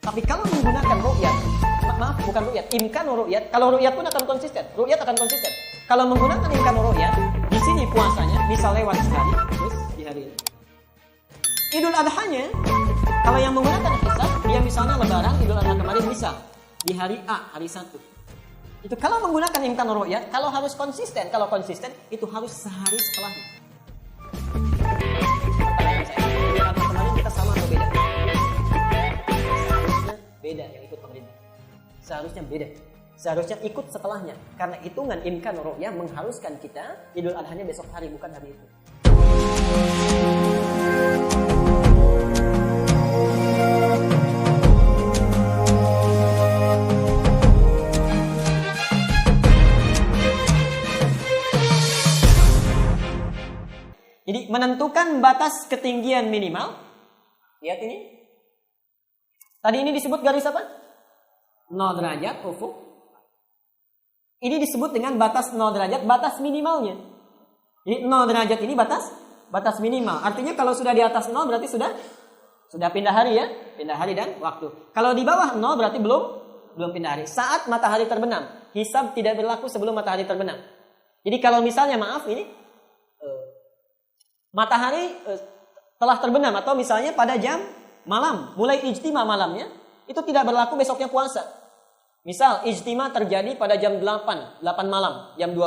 Tapi kalau menggunakan ru'yat, maaf bukan ru'yat, imkan ru'yat, kalau ru'yat pun akan konsisten, ru'yat akan konsisten. Kalau menggunakan imkan ru'yat, di sini puasanya bisa lewat sehari, terus di hari ini. Idul Adhanya, kalau yang menggunakan hisab, dia misalnya lebaran, Idul Adha kemarin bisa di hari A, hari 1. Itu kalau menggunakan imkan ru'yat, kalau harus konsisten, kalau konsisten itu harus sehari setelahnya. Idul Adha kemarin kita sama atau beda? Seharusnya beda yang ikut pemerintah. Seharusnya beda. Seharusnya ikut setelahnya. Karena hitungan imkan ru'yat mengharuskan kita Idul Adhanya besok hari, bukan hari itu. Jadi menentukan batas ketinggian minimal. Lihat ini. Tadi ini disebut garis apa? 0 derajat ufuk. Ini disebut dengan batas 0 derajat, batas minimalnya. Jadi 0 derajat ini batas minimal. Artinya kalau sudah di atas 0 berarti sudah pindah hari ya, pindah hari dan waktu. Kalau di bawah 0 berarti belum pindah hari. Saat matahari terbenam, hisab tidak berlaku sebelum matahari terbenam. Jadi kalau misalnya maaf ini matahari telah terbenam atau misalnya pada jam malam, mulai ijtima malamnya, itu tidak berlaku besoknya puasa. Misal ijtima terjadi pada jam 8 malam, jam 20.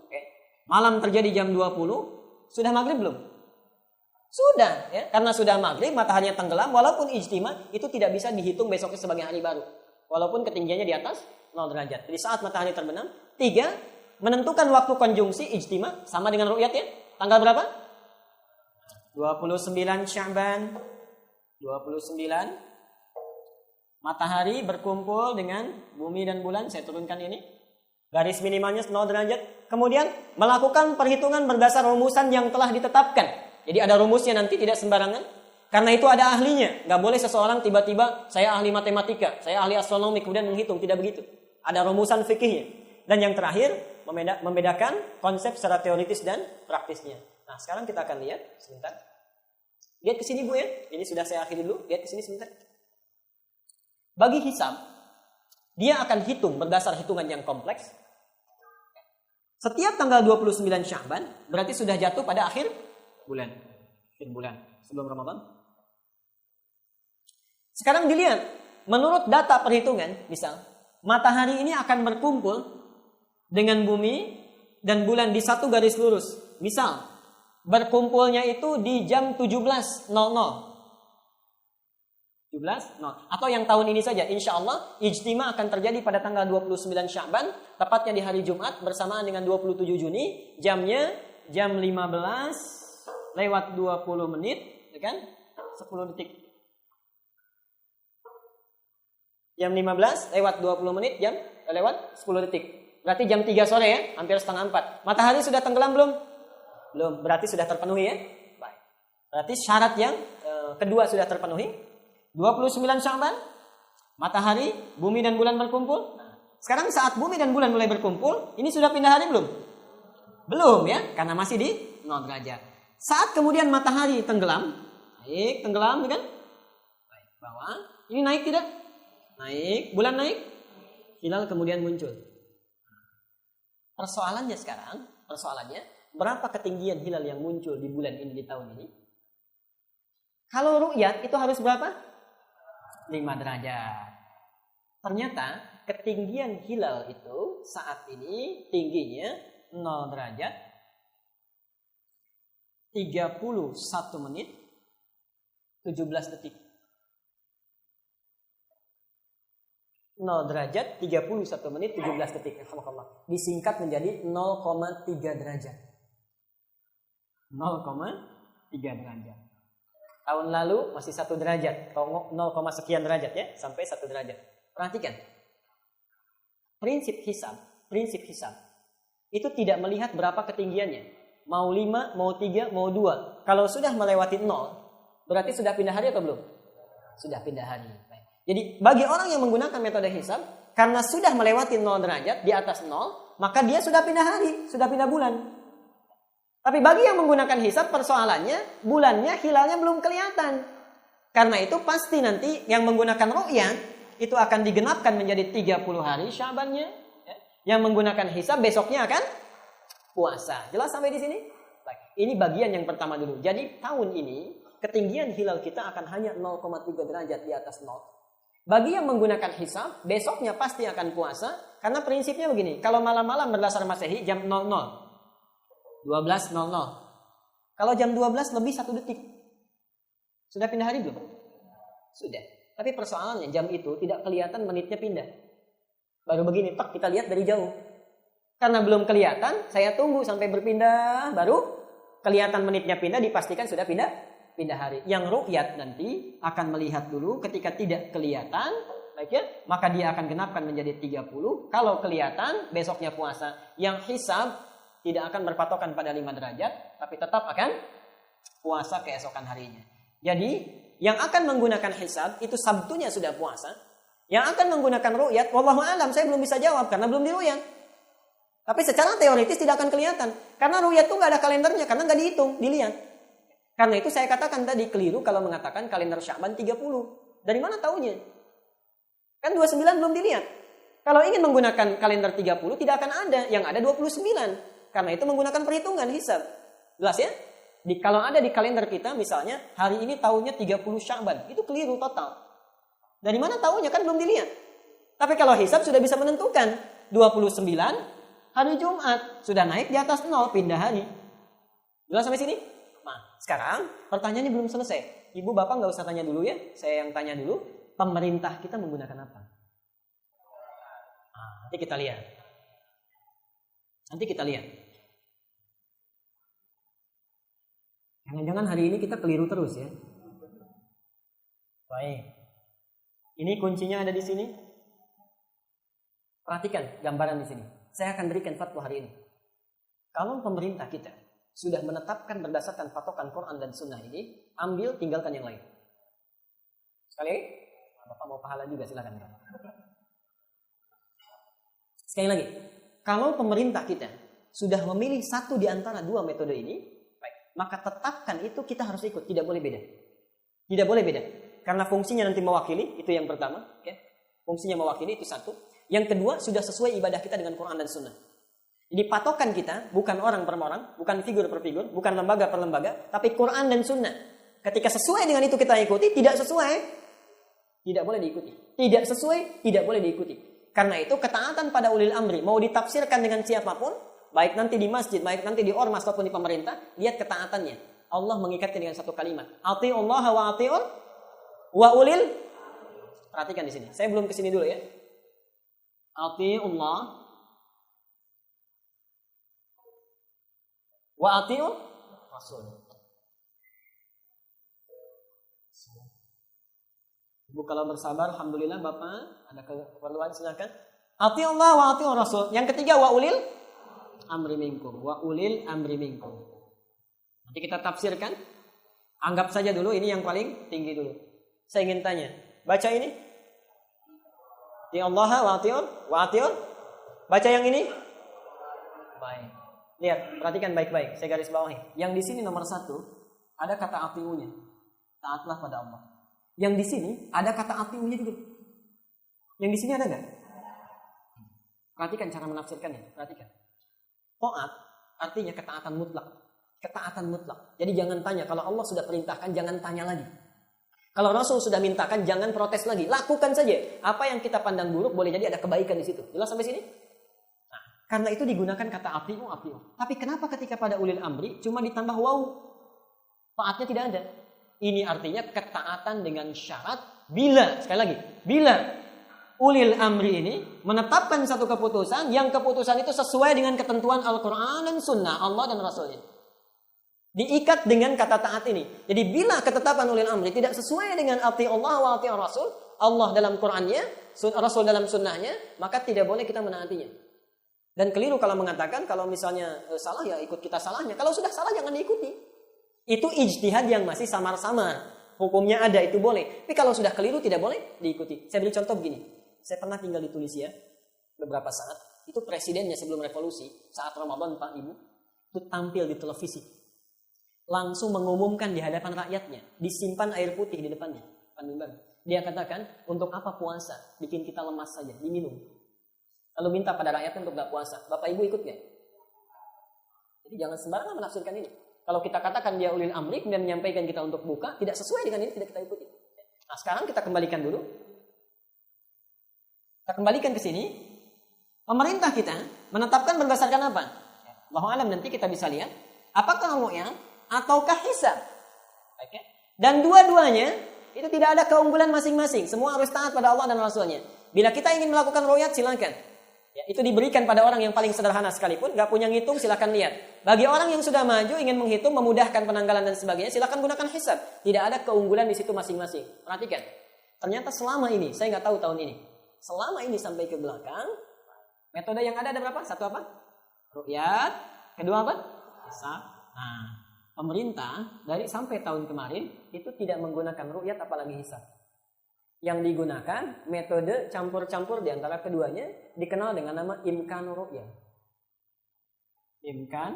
Oke. Malam terjadi jam 20, sudah maghrib belum? Sudah, ya. Karena sudah maghrib, mataharinya tenggelam, walaupun ijtima itu tidak bisa dihitung besoknya sebagai hari baru. Walaupun ketinggiannya di atas 0 derajat. Jadi saat matahari terbenam, 3, menentukan waktu konjungsi ijtima sama dengan ru'yat ya. Tanggal berapa? 29 Sya'ban. 29 matahari berkumpul dengan bumi dan bulan. Saya turunkan ini. Garis minimalnya 0 derajat. Kemudian melakukan perhitungan berdasar rumusan yang telah ditetapkan. Jadi ada rumusnya nanti, tidak sembarangan. Karena itu ada ahlinya. Gak boleh seseorang tiba-tiba saya ahli matematika, saya ahli astronomi kemudian menghitung. Tidak begitu. Ada rumusan fikihnya. Dan yang terakhir membedakan konsep secara teoritis dan praktisnya. Nah, sekarang kita akan lihat sebentar. Lihat ke sini Bu ya. Ini sudah saya akhiri dulu. Lihat ke sini sebentar. Bagi hisab, dia akan hitung berdasar hitungan yang kompleks. Setiap tanggal 29 Sya'ban berarti sudah jatuh pada akhir bulan. Akhir bulan sebelum Ramadan. Sekarang dilihat, menurut data perhitungan, misal matahari ini akan berkumpul dengan bumi dan bulan di satu garis lurus. Misal berkumpulnya itu di jam 17.00. 17.00. Atau yang tahun ini saja, insya Allah ijtima akan terjadi pada tanggal 29 Sya'ban, tepatnya di hari Jumat bersamaan dengan 27 Juni, jamnya jam 15 lewat 20 menit, kan? 10 detik. Jam 15 lewat 20 menit, jam lewat 10 detik. Berarti jam 3 sore ya, hampir setengah 4. Matahari sudah tenggelam belum? Belum, berarti sudah terpenuhi ya. Baik. Berarti syarat yang kedua sudah terpenuhi. 29 Sya'ban, matahari, bumi dan bulan berkumpul. Nah, sekarang saat bumi dan bulan mulai berkumpul, ini sudah pindah hari belum? Belum ya, karena masih di 0 derajat. Saat kemudian matahari tenggelam, tenggelam kan? Baik, bawah. Ini naik tidak? Naik, bulan naik, hilal kemudian muncul. Persoalannya sekarang, berapa ketinggian hilal yang muncul di bulan ini, di tahun ini? Kalau ru'yat itu harus berapa? 5 derajat. Ternyata ketinggian hilal itu saat ini tingginya 0 derajat 31 menit 17 detik. 0 derajat 31 menit 17 detik. Alhamdulillah. Disingkat menjadi 0,3 derajat. 0,3 derajat. Tahun lalu masih 1 derajat, 0, sekian derajat ya, sampai 1 derajat. Perhatikan. Prinsip hisab itu tidak melihat berapa ketinggiannya. Mau 5, mau 3, mau 2. Kalau sudah melewati 0, berarti sudah pindah hari atau belum? Sudah pindah hari. Jadi bagi orang yang menggunakan metode hisab, karena sudah melewati 0 derajat, di atas 0, maka dia sudah pindah hari, sudah pindah bulan. Tapi bagi yang menggunakan hisab, persoalannya bulannya, hilalnya belum kelihatan. Karena itu pasti nanti yang menggunakan ru'yat itu akan digenapkan menjadi 30 hari Syabannya. Ya. Yang menggunakan hisab besoknya akan puasa. Jelas sampai di sini? Baik. Ini bagian yang pertama dulu. Jadi tahun ini ketinggian hilal kita akan hanya 0,3 derajat di atas 0. Bagi yang menggunakan hisab, besoknya pasti akan puasa. Karena prinsipnya begini, kalau malam-malam berdasar Masehi jam 00, 12.00. Kalau jam 12 lebih 1 detik. Sudah pindah hari belum? Sudah. Tapi persoalannya jam itu tidak kelihatan menitnya pindah. Baru begini, tak kita lihat dari jauh. Karena belum kelihatan, saya tunggu sampai berpindah, baru kelihatan menitnya pindah, dipastikan sudah pindah hari. Yang ru'yat nanti akan melihat dulu, ketika tidak kelihatan, baik ya, maka dia akan genapkan menjadi 30. Kalau kelihatan, besoknya puasa. Yang hisab tidak akan berpatokan pada 5 derajat, tapi tetap akan puasa keesokan harinya. Jadi, yang akan menggunakan hisab, itu Sabtunya sudah puasa. Yang akan menggunakan ru'yat, wallahu alam, saya belum bisa jawab, karena belum diru'yat. Tapi secara teoritis tidak akan kelihatan. Karena ru'yat itu nggak ada kalendernya, karena nggak dihitung, dilihat. Karena itu saya katakan tadi keliru kalau mengatakan kalender Sya'ban 30. Dari mana taunya? Kan 29 belum dilihat. Kalau ingin menggunakan kalender 30 tidak akan ada, yang ada 29. Karena itu menggunakan perhitungan hisab. Jelas ya? Kalau ada di kalender kita misalnya hari ini tahunnya 30 Sya'ban, itu keliru total. Dari mana taunya? Kan belum dilihat. Tapi kalau hisab sudah bisa menentukan 29 hari Jumat, sudah naik di atas 0, pindah hari. Jelas sampai sini? Nah, sekarang pertanyaannya belum selesai. Ibu bapak nggak usah tanya dulu ya, saya yang tanya dulu. Pemerintah kita menggunakan apa? Nah, nanti kita lihat. Jangan-jangan hari ini kita keliru terus ya. Baik. Ini kuncinya ada di sini. Perhatikan gambaran di sini. Saya akan berikan fatwa hari ini. Kalau pemerintah kita sudah menetapkan berdasarkan patokan Quran dan Sunnah ini, ambil, tinggalkan yang lain. Sekali lagi, Bapak mau pahala juga, silakan. Sekali lagi, kalau pemerintah kita sudah memilih satu di antara dua metode ini, baik, maka tetapkan itu kita harus ikut, tidak boleh beda. Tidak boleh beda. Karena fungsinya nanti mewakili, itu yang pertama. Okay? Fungsinya mewakili, itu satu. Yang kedua, sudah sesuai ibadah kita dengan Quran dan Sunnah. Jadi patokan kita bukan orang per orang, bukan figur per figur, bukan lembaga per lembaga, tapi Quran dan Sunnah. Ketika sesuai dengan itu kita ikuti, tidak sesuai, tidak boleh diikuti. Tidak sesuai, tidak boleh diikuti. Karena itu ketaatan pada ulil amri, mau ditafsirkan dengan siapapun, baik nanti di masjid, baik nanti di ormas ataupun di pemerintah, lihat ketaatannya. Allah mengikatkan dengan satu kalimat. Ati'ullaha wa ati'ur wa ulil. Perhatikan di sini. Saya belum ke sini dulu ya. Ati'ullah wa ati'ur rasul. Ibu kalau bersabar, alhamdulillah Bapak, ada keperluan silakan. Ati'ullah wa ati'ur rasul. Yang ketiga wa ulil amri minkum. Wa ulil amri minkum. Nanti kita tafsirkan. Anggap saja dulu ini yang paling tinggi dulu. Saya ingin tanya, baca ini. Ati'ullah wa ati'ur. Baca yang ini. Baik. Lihat, perhatikan baik-baik. Saya garis bawahi. Yang di sini nomor 1 ada kata ati'unya. Taatlah pada Allah. Yang di sini ada kata ati'unya juga. Yang di sini ada enggak? Perhatikan cara menafsirkannya. Perhatikan. Taat artinya ketaatan mutlak. Ketaatan mutlak. Jadi jangan tanya. Kalau Allah sudah perintahkan, jangan tanya lagi. Kalau Rasul sudah mintakan, jangan protes lagi. Lakukan saja. Apa yang kita pandang buruk boleh jadi ada kebaikan di situ. Jelas sampai sini? Karena itu digunakan kata ati'u. Tapi kenapa ketika pada ulil amri cuma ditambah waw? Taatnya tidak ada. Ini artinya ketaatan dengan syarat bila, sekali lagi, bila ulil amri ini menetapkan satu keputusan, yang keputusan itu sesuai dengan ketentuan Al-Quran dan Sunnah Allah dan Rasulnya. Diikat dengan kata taat ini. Jadi bila ketetapan ulil amri tidak sesuai dengan ati'ullah wa ati'ur rasul, Allah dalam Qurannya, Rasul dalam Sunnahnya, maka tidak boleh kita menaatinya. Dan keliru kalau mengatakan kalau misalnya salah ya ikut kita salahnya. Kalau sudah salah jangan diikuti. Itu ijtihad yang masih samar-samar. Hukumnya ada itu boleh. Tapi kalau sudah keliru tidak boleh diikuti. Saya beri contoh begini. Saya pernah tinggal di Tunisia beberapa saat. Itu presidennya sebelum revolusi saat Ramadan Pak Ibu itu tampil di televisi. langsung mengumumkan di hadapan rakyatnya, disimpan air putih di depannya, depan mimbar. Dia katakan, untuk apa puasa? Bikin kita lemas saja, diminum. Lalu minta pada rakyat untuk gak puasa. Bapak Ibu ikut gak? Jadi jangan sembarangan menafsirkan ini. Kalau kita katakan dia ulil amri dan menyampaikan kita untuk buka, tidak sesuai dengan ini, tidak kita ikuti. Nah sekarang kita kembalikan dulu. Kita kembalikan ke sini. Pemerintah kita menetapkan berdasarkan apa? Allahu a'lam, nanti kita bisa lihat. Apakah ru'yah ataukah hisab? Okay. Dan dua-duanya itu tidak ada keunggulan masing-masing. Semua harus taat pada Allah dan Rasulnya. Bila kita ingin melakukan ru'yat, silakan. Ya, itu diberikan pada orang yang paling sederhana sekalipun. Gak punya ngitung, silakan lihat. Bagi orang yang sudah maju, ingin menghitung, memudahkan penanggalan dan sebagainya, silakan gunakan hisab. Tidak ada keunggulan di situ masing-masing. Perhatikan. Ternyata selama ini, saya nggak tahu tahun ini. Selama ini sampai ke belakang, metode yang ada berapa? Satu apa? Ru'yat. Kedua apa? Hisab. Nah, pemerintah dari sampai tahun kemarin itu tidak menggunakan ru'yat apalagi hisab. Yang digunakan metode campur-campur di antara keduanya dikenal dengan nama imkan ru'yah. Imkan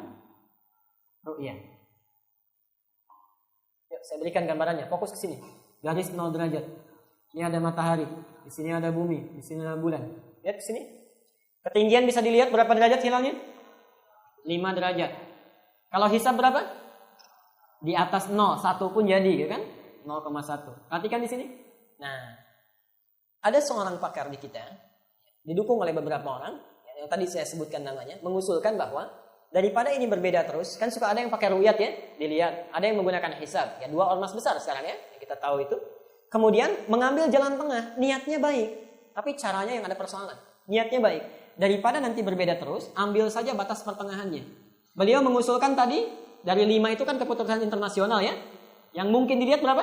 ru'yah. Yuk, saya berikan gambarannya. Fokus ke sini. Garis 0 derajat. Ini ada matahari, di sini ada bumi, di sini ada bulan. Lihat ke sini. Ketinggian bisa dilihat berapa derajat hilalnya? 5 derajat. Kalau hisab berapa? Di atas 0, 1 pun jadi, ya kan? 0,1. Perhatikan di sini. Nah, ada seorang pakar di kita, didukung oleh beberapa orang, yang tadi saya sebutkan namanya, mengusulkan bahwa daripada ini berbeda terus, kan suka ada yang pakai ru'yat ya, dilihat. Ada yang menggunakan hisab, ya 2 ormas besar sekarang ya, yang kita tahu itu. Kemudian mengambil jalan tengah, niatnya baik, tapi caranya yang ada persoalan. Niatnya baik. Daripada nanti berbeda terus, ambil saja batas pertengahannya. Beliau mengusulkan tadi, dari 5 itu kan keputusan internasional ya. Yang mungkin dilihat berapa?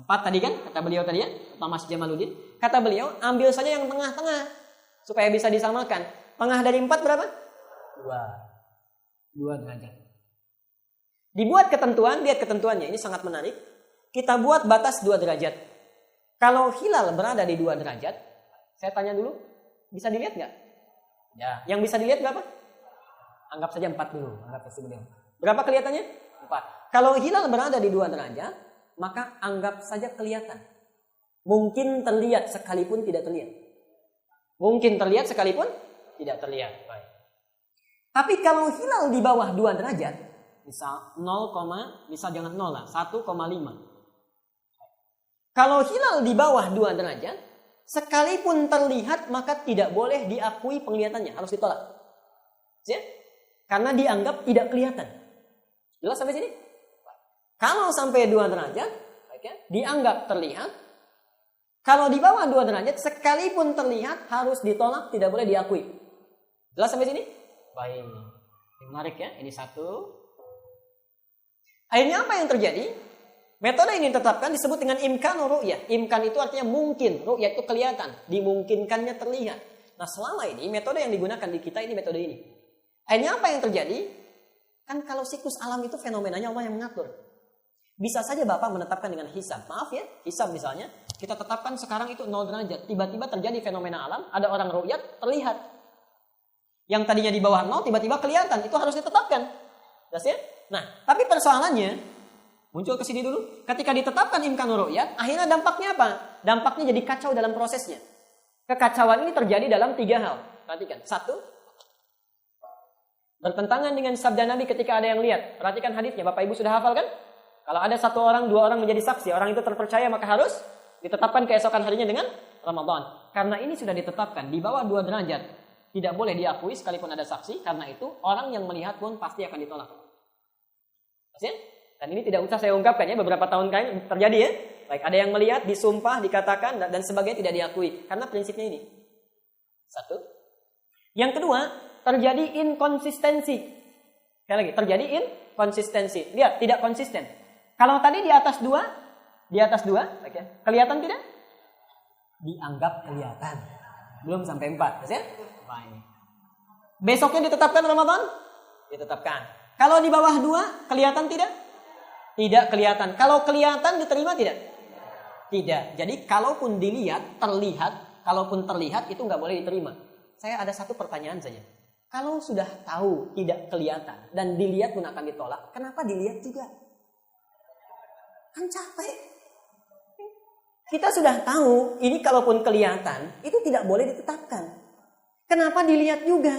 4 tadi kan, kata beliau tadi ya, Pak Mas Jamaluddin. Kata beliau, ambil saja yang tengah-tengah, supaya bisa disamakan. Tengah dari 4 berapa? 2 derajat. Dibuat ketentuan, lihat ketentuannya, ini sangat menarik. Kita buat batas 2 derajat. Kalau hilal berada di 2 derajat, saya tanya dulu, bisa dilihat nggak? Ya. Yang bisa dilihat berapa? Anggap saja 4 dulu. Anggap saja beliau. Berapa kelihatannya? 4. Kalau hilal berada di 2 derajat, maka anggap saja kelihatan. Mungkin terlihat sekalipun tidak terlihat. Mungkin terlihat sekalipun tidak terlihat. Baik. Tapi kalau hilal di bawah 2 derajat, misal 0, misal jangan 0 lah, 1,5. Kalau hilal di bawah 2 derajat, sekalipun terlihat maka tidak boleh diakui penglihatannya, harus ditolak. Ya? Karena dianggap tidak kelihatan. Jelas sampai sini? Kalau sampai 2 derajat, dianggap terlihat. Kalau di bawah 2 derajat, sekalipun terlihat harus ditolak, tidak boleh diakui. Jelas sampai sini? Baik. Ini menarik ya, ini satu. Akhirnya apa yang terjadi? Metode ini ditetapkan disebut dengan imkan ru'yah. Imkan itu artinya mungkin, ru'yah itu kelihatan, dimungkinkannya terlihat. Nah selama ini metode yang digunakan di kita ini metode ini. Akhirnya apa yang terjadi? Kan kalau siklus alam itu fenomenanya Allah yang mengatur. Bisa saja Bapak menetapkan dengan hisab. Maaf ya, hisab misalnya, kita tetapkan sekarang itu 0 derajat. Tiba-tiba terjadi fenomena alam, ada orang ru'yat, terlihat. Yang tadinya di bawah 0, tiba-tiba kelihatan. Itu harus ditetapkan. Jelas ya? Nah, tapi persoalannya, muncul ke sini dulu. Ketika ditetapkan imkan ru'yat, akhirnya dampaknya apa? Dampaknya jadi kacau dalam prosesnya. Kekacauan ini terjadi dalam 3 hal. Perhatikan. 1, bertentangan dengan sabda Nabi ketika ada yang lihat. Perhatikan hadisnya. Bapak Ibu sudah hafal kan? Kalau ada 1 orang, 2 orang menjadi saksi, orang itu terpercaya maka harus ditetapkan keesokan harinya dengan Ramadan. Karena ini sudah ditetapkan di bawah 2 derajat. Tidak boleh diakui sekalipun ada saksi. Karena itu orang yang melihat pun pasti akan ditolak. Maksudnya? Dan ini tidak usah saya ungkapkan ya, beberapa tahun kali terjadi ya. Baik, ada yang melihat, disumpah, dikatakan, dan sebagainya tidak diakui. Karena prinsipnya ini. 1. Yang kedua, terjadi inkonsistensi. Sekali lagi, terjadi inkonsistensi. Lihat, tidak konsisten. Kalau tadi di atas 2, okay, kelihatan tidak? Dianggap kelihatan. Belum sampai 4. Ya? Baik. Besoknya ditetapkan Ramadan? Ditetapkan. Kalau di bawah 2, kelihatan tidak? Tidak kelihatan. Kalau kelihatan diterima tidak? Tidak. Jadi kalaupun dilihat, terlihat, kalaupun terlihat itu nggak boleh diterima. Saya ada 1 pertanyaan saja. Kalau sudah tahu tidak kelihatan dan dilihat pun akan ditolak, kenapa dilihat juga? Kan capek. Kita sudah tahu, ini kalaupun kelihatan, itu tidak boleh ditetapkan. Kenapa dilihat juga?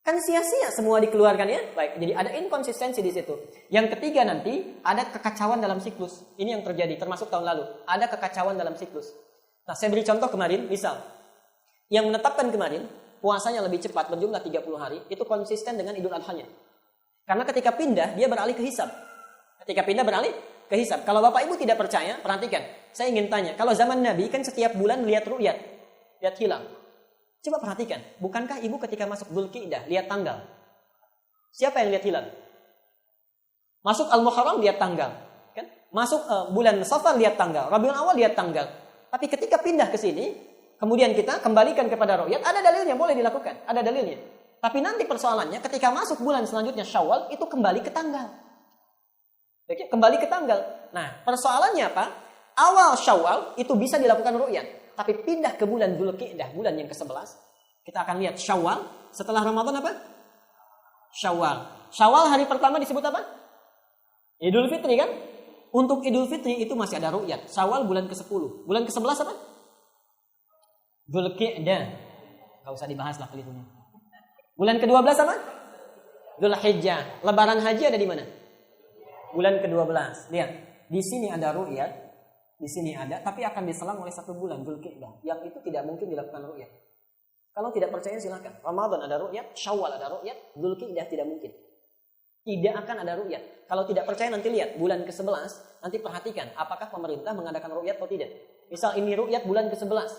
Kan sia-sia semua dikeluarkan ya. Baik, jadi ada inkonsistensi di situ. Yang ketiga nanti, ada kekacauan dalam siklus. Ini yang terjadi, termasuk tahun lalu. Ada kekacauan dalam siklus. Nah, saya beri contoh kemarin, misal. Yang menetapkan kemarin, puasanya lebih cepat, berjumlah 30 hari, itu konsisten dengan Idul Adha-nya. Karena ketika pindah, dia beralih ke hisab. Ketika pindah beralih ke hisab. Kalau Bapak Ibu tidak percaya, perhatikan. Saya ingin tanya, kalau zaman Nabi kan setiap bulan lihat ru'yat, lihat hilal. Coba perhatikan, bukankah Ibu ketika masuk Dzulqa'dah lihat tanggal? Siapa yang lihat hilal? Masuk Al-Muharram lihat tanggal, kan? Masuk bulan Safar lihat tanggal, Rabiul Awal lihat tanggal. Tapi ketika pindah ke sini, kemudian kita kembalikan kepada ru'yat, ada dalilnya, boleh dilakukan, ada dalilnya. Tapi nanti persoalannya ketika masuk bulan selanjutnya Syawal itu kembali ke tanggal. Oke, kembali ke tanggal. Nah, persoalannya apa? Awal Syawal itu bisa dilakukan ru'yat. Tapi pindah ke bulan Dzulqa'dah, bulan yang ke-11, kita akan lihat Syawal. Setelah Ramadan apa? Syawal. Syawal hari pertama disebut apa? Idul Fitri kan? Untuk Idul Fitri itu masih ada ru'yat. Syawal bulan ke-10. Bulan ke-11 apa? Dzulqa'dah. Gak usah dibahas lah pelitunya. Bulan ke-12 apa? Dzulhijjah. Lebaran haji ada di mana? Bulan ke-12. Lihat, di sini ada ru'yat. Di sini ada, tapi akan diselang oleh 1 bulan Dzulqa'dah. Yang itu tidak mungkin dilakukan ru'yat. Kalau tidak percaya silakan. Ramadan ada ru'yat, Syawal ada ru'yat, Dzulqa'dah tidak mungkin. Tidak akan ada ru'yat. Kalau tidak percaya nanti lihat bulan ke-11, nanti perhatikan apakah pemerintah mengadakan ru'yat atau tidak. Misal ini ru'yat bulan ke-11.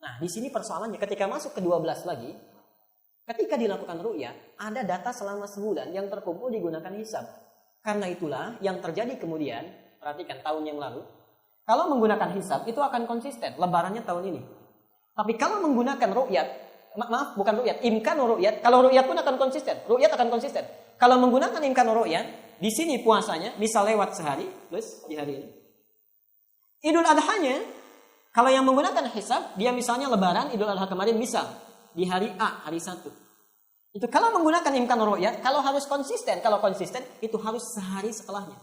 Nah, di sini persoalannya ketika masuk ke-12 lagi, ketika dilakukan ru'yat, ada data selama sebulan yang terkumpul digunakan hisab. Karena itulah yang terjadi kemudian, perhatikan tahun yang lalu, kalau menggunakan hisab itu akan konsisten. Lebarannya tahun ini. Tapi kalau menggunakan ru'yat, maaf bukan ru'yat, imkan ru'yat. Kalau ru'yat pun akan konsisten. Ru'yat akan konsisten. Kalau menggunakan imkan ru'yat, di sini puasanya bisa lewat sehari, terus di hari ini. Idul Adha-nya, kalau yang menggunakan hisab, dia misalnya Lebaran, Idul Adha kemarin bisa di hari A, hari 1. Itu kalau menggunakan imkan ru'yat, kalau harus konsisten, kalau konsisten itu harus sehari setelahnya.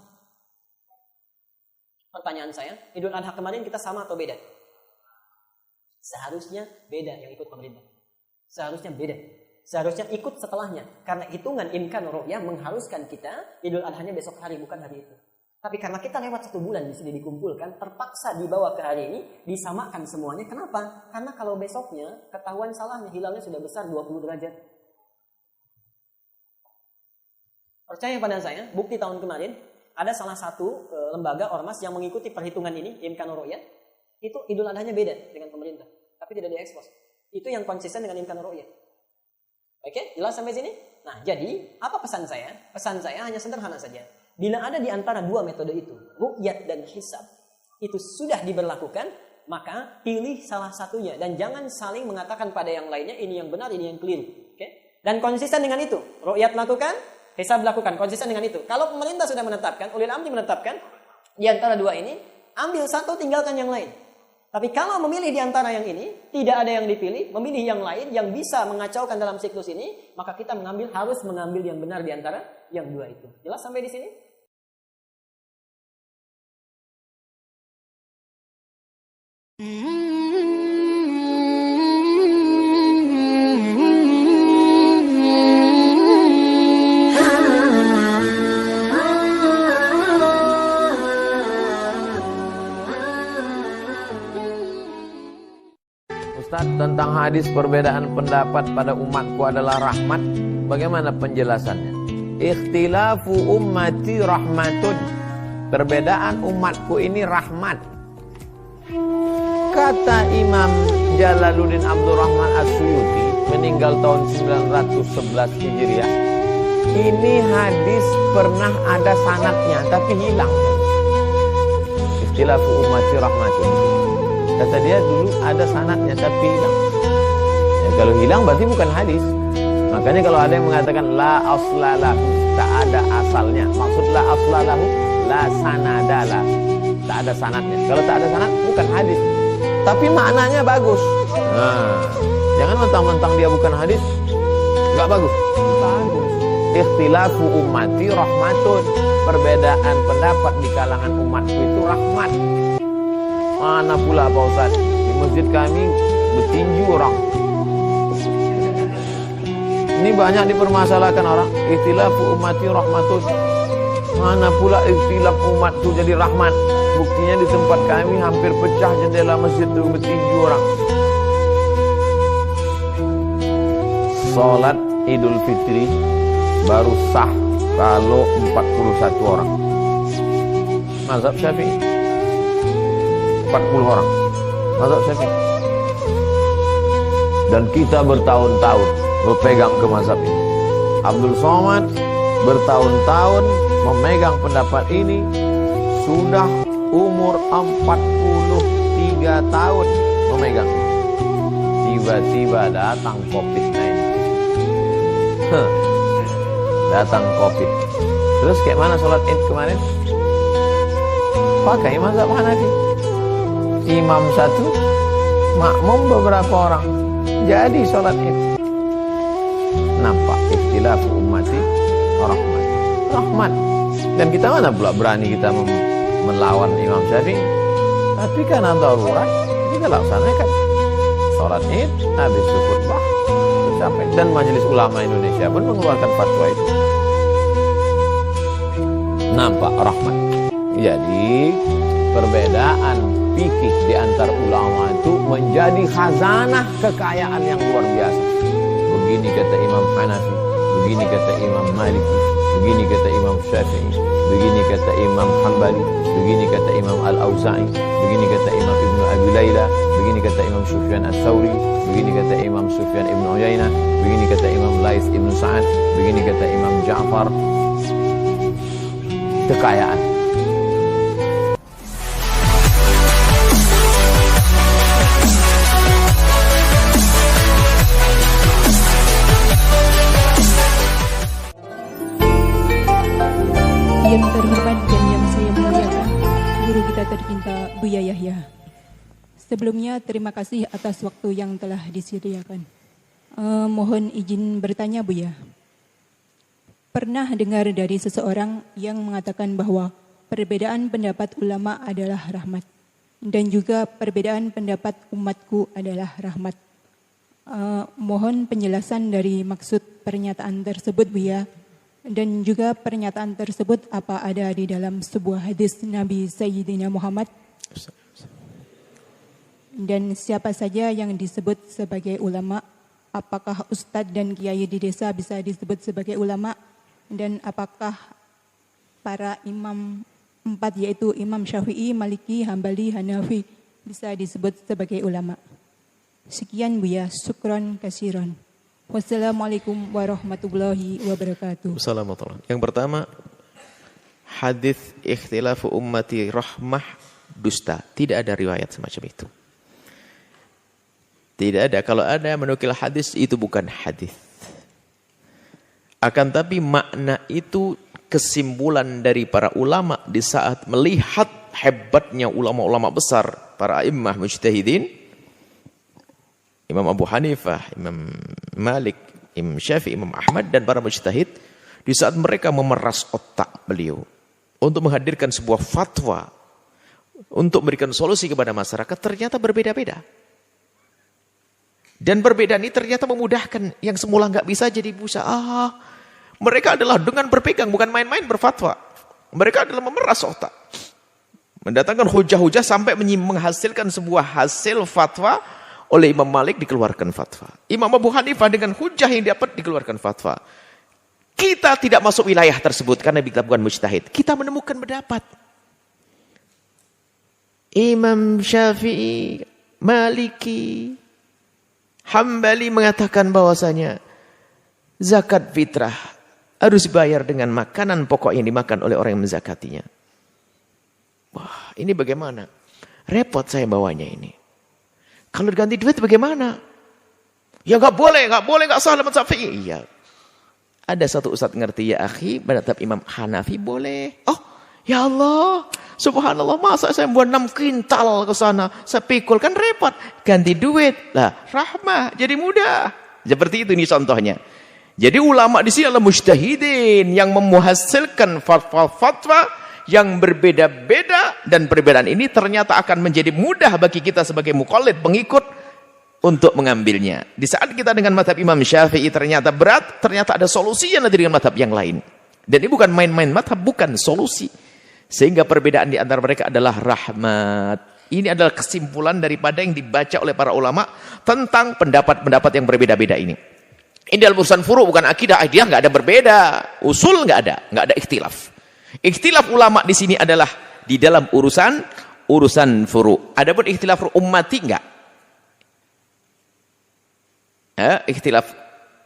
Pertanyaan saya, Idul Adha kemarin kita sama atau beda? Seharusnya beda yang ikut pemerintah. Seharusnya beda. Seharusnya ikut setelahnya. Karena hitungan imkan ru'yah mengharuskan kita Idul Adha-nya besok hari, bukan hari itu. Tapi karena kita lewat 1 bulan di sini dikumpulkan, terpaksa dibawa ke hari ini, disamakan semuanya. Kenapa? Karena kalau besoknya ketahuan salahnya, hilalnya sudah besar 20 derajat. Percaya pada saya, bukti tahun kemarin, ada salah satu lembaga ormas yang mengikuti perhitungan ini, imkan ru'yat, itu Idul Adha-nya beda dengan pemerintah, tapi tidak diekspos. Itu yang konsisten dengan imkan ru'yat. Oke, jelas sampai sini? Nah, jadi apa pesan saya? Pesan saya hanya sederhana saja. Bila ada di antara 2 metode itu, ru'yat dan hisab, itu sudah diberlakukan, maka pilih salah satunya dan jangan saling mengatakan pada yang lainnya ini yang benar, ini yang keliru. Oke? Dan konsisten dengan itu, ru'yat lakukan, hisab lakukan, konsisten dengan itu. Kalau pemerintah sudah menetapkan, ulil amri menetapkan, di antara 2 ini, ambil satu, tinggalkan yang lain. Tapi kalau memilih di antara yang ini, tidak ada yang dipilih, memilih yang lain yang bisa mengacaukan dalam siklus ini, maka kita harus mengambil yang benar di antara yang 2 itu. Jelas sampai di sini? Ustaz, tentang hadis perbedaan pendapat pada umatku adalah rahmat, bagaimana penjelasannya? Ikhtilafu ummati rahmatun. Perbedaan umatku ini rahmat. Kata Imam Jalaluddin Abdurrahman As-Suyuti, meninggal tahun 911 Hijriah. Ini hadis pernah ada sanadnya tapi hilang. Ikhtilafu ummati rahmatun. Kata dia dulu ada sanadnya tapi hilang. Ya, kalau hilang berarti bukan hadis. Makanya kalau ada yang mengatakan la aslalahu, tak ada asalnya. Maksud la aslalahu, la sanadalah, tak ada sanadnya. Kalau tak ada sanad bukan hadis. Tapi maknanya bagus. Nah, jangan mentang-mentang dia bukan hadis, nggak bagus. Bagus. ikhtilafu ummati rahmatun. Perbedaan pendapat di kalangan umatku itu rahmat. Mana pula Pak Ustaz? Di masjid kami bertinju orang. Ini banyak dipermasalahkan orang. Ikhtilafu ummati rahmatun. Mana pula ikhtilaf umatku jadi rahmat. Buktinya di tempat kami hampir pecah jendela masjid itu bertinju orang. Salat Idul Fitri baru sah kalau 41 orang. Mazhab Syafi'i 40 orang. Mazhab Syafi'i. Dan kita bertahun-tahun berpegang ke mazhab ini. Abdul Somad bertahun-tahun memegang pendapat ini, sudah umur 43 tahun memegang. Tiba-tiba datang COVID-19. Datang COVID. Terus kayak mana sholat Id kemarin? Pakai mazhab Hanafi. Imam satu, makmum beberapa orang. Jadi sholat Id. Nampak ikhtilaf ummati rahmat. Rahmat. Dan kita mana pula berani kita melawan Imam Syafi'i? Tapi karena darurat kita laksanakan sholat Id habis khutbah sampai, dan Majelis Ulama Indonesia pun mengeluarkan fatwa itu. Nampak rahmat. Jadi perbedaan fikih di antar ulama itu menjadi khazanah kekayaan yang luar biasa. Begini kata Imam Hanafi, begini kata Imam Maliki, begini kata Imam Syafi'i, begini kata Imam Hambali, begini kata Imam Al-Auza'i, begini kata Imam Ibnu Abi Layla, begini kata Imam Sufyan Ats-Tsauri, begini kata Imam Sufyan Ibnu Uyainah, begini kata Imam Laits Ibnu Sa'ad, begini kata Imam Ja'far. Kekayaan. Yang terhormat dan yang saya muliakan, guru kita tercinta Buya Yahya. Sebelumnya terima kasih atas waktu yang telah disediakan. Mohon izin bertanya Buya. Pernah dengar dari seseorang yang mengatakan bahwa perbedaan pendapat ulama adalah rahmat dan juga perbedaan pendapat umatku adalah rahmat. Mohon penjelasan dari maksud pernyataan tersebut Buya, dan juga pernyataan tersebut apa ada di dalam sebuah hadis Nabi Sayyidina Muhammad, dan siapa saja yang disebut sebagai ulama, apakah ustadz dan kiai di desa bisa disebut sebagai ulama, dan apakah para imam 4 yaitu Imam Syafi'i, Maliki, Hambali, Hanafi bisa disebut sebagai ulama. Sekian Buya, syukron kasiron. Wassalamualaikum warahmatullahi wabarakatuh. Wassalamualaikum. Yang pertama, hadis ikhtilafu ummati rahmah dusta. Tidak ada riwayat semacam itu. Tidak ada. Kalau ada menukil hadis, itu bukan hadis. Akan tapi makna itu kesimpulan dari para ulama di saat melihat hebatnya ulama-ulama besar, para a'immah mujtahidin, Imam Abu Hanifah, Imam Malik, Imam Syafi'i, Imam Ahmad, dan para mujtahid, di saat mereka memeras otak beliau untuk menghadirkan sebuah fatwa, untuk memberikan solusi kepada masyarakat, ternyata berbeda-beda. Dan perbedaan ini ternyata memudahkan yang semula nggak bisa jadi bisa. Mereka adalah dengan berpegang, bukan main-main berfatwa. Mereka adalah memeras otak, mendatangkan hujah-hujah sampai menghasilkan sebuah hasil fatwa. Oleh Imam Malik dikeluarkan fatwa. Imam Abu Hanifah dengan hujah yang dapat dikeluarkan fatwa. Kita tidak masuk wilayah tersebut karena kita bukan mujtahid. Kita menemukan pendapat. Imam Syafi'i, Maliki, Hambali mengatakan bahwasanya zakat fitrah harus dibayar dengan makanan pokok yang dimakan oleh orang yang menzakatinya. Wah, ini bagaimana? Repot saya bawanya ini. Kalau diganti duit bagaimana? Ya nggak boleh, nggak sah dalam Syafi'i. Iya. Ada satu ustadz ngerti ya akhi, madhab Imam Hanafi boleh. Oh, ya Allah, subhanallah, masa saya buat 6 kintal ke sana, saya pikul kan repot. Ganti duit, lah rahmah, jadi mudah. Seperti itu nih contohnya. Jadi ulama di sini adalah mujtahidin yang menghasilkan fatwa-fatwa yang berbeda-beda, dan perbedaan ini ternyata akan menjadi mudah bagi kita sebagai muqallid, pengikut, untuk mengambilnya. Di saat kita dengan mazhab Imam Syafi'i ternyata berat, ternyata ada solusinya nanti dengan mazhab yang lain. Dan ini bukan main-main mazhab, bukan solusi. Sehingga perbedaan di antara mereka adalah rahmat. Ini adalah kesimpulan daripada yang dibaca oleh para ulama tentang pendapat-pendapat yang berbeda-beda ini. Ini dalam urusan furu, bukan akidah. Dia nggak ada berbeda, usul nggak ada ikhtilaf. Ikhtilaf ulama di sini adalah di dalam urusan furu. Adapun ikhtilaf ummati enggak. Ikhtilaf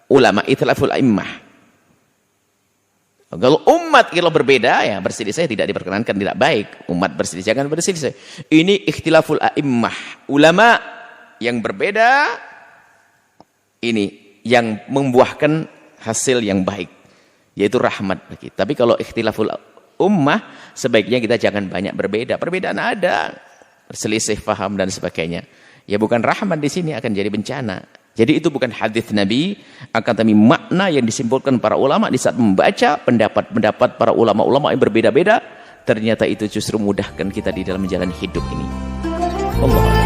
ulama, ikhtilaful a'immah. Kalau umat kalau berbeda, ya berselisih tidak diperkenankan, tidak baik. Umat berselisih, jangan berselisih. Ini ikhtilaful a'immah. Ulama yang berbeda, ini yang membuahkan hasil yang baik, yaitu rahmat bagi. Tapi kalau ikhtilaful ummah, sebaiknya kita jangan banyak berbeda. Perbedaan ada, berselisih paham dan sebagainya. Ya bukan rahmat di sini, akan jadi bencana. Jadi itu bukan hadis Nabi, akan tapi makna yang disimpulkan para ulama di saat membaca pendapat-pendapat para ulama-ulama yang berbeda-beda, ternyata itu justru memudahkan kita di dalam menjalani hidup ini. Allah.